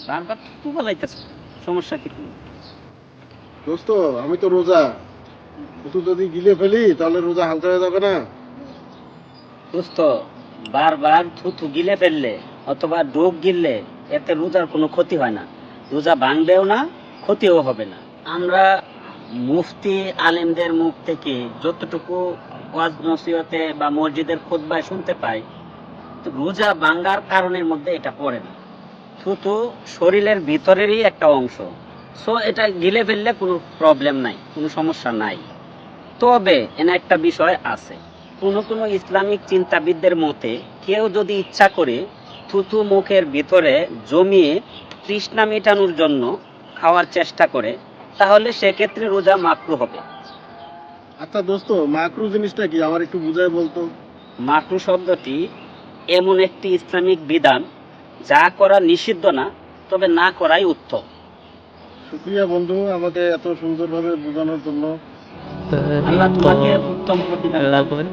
বারবার থুতু বলাইতেছে, সমস্যা কি? দোস্ত আমি তো রোজা, তুই যদি গিলে ফেলি তাহলে রোজা হালকা হয়ে যাবে না? দোস্ত, বারবার থুতু গিলে ফেললে অথবা ডোব গিললে এতে রোজার কোনো ক্ষতি হয় না, রোজা ভাঙবেও না, ক্ষতিও হবে না। আমরা মুফতি আলেমদের মুখ থেকে যতটুকু ওয়াজ নসিহতে বা মসজিদের খুতবায় শুনতে পাই, তো রোজা ভাঙার কারণের মধ্যে এটা পড়ে না। থুতু শরীরের ভিতরেরই একটা অংশ, সো এটা গিলে ফেললে কোনো প্রবলেম নাই, কোনো সমস্যা নাই। তবে এনে একটা বিষয় আছে, কোনো কোনো ইসলামিক চিন্তাবিদদের মতে কেউ যদি ইচ্ছা করে থুতু মুখের ভিতরে জমিয়ে তৃষ্ণা মেটানোর জন্য খাওয়ার চেষ্টা করে, তাহলে সেক্ষেত্রে রোজা মাকরু হবে। আচ্ছা দোস্ত, মাকরু জিনিসটা কি আমার একটু বুঝাই বলতো। মাকরু শব্দটি এমন একটি ইসলামিক বিধান যা করা নিষিদ্ধ না, তবে না করাই উত্তম। শুক্রিয়া বন্ধু আমাকে এত সুন্দরভাবে বোঝানোর জন্য। আল্লাহ তোমাকে উত্তম প্রতিদান করুন।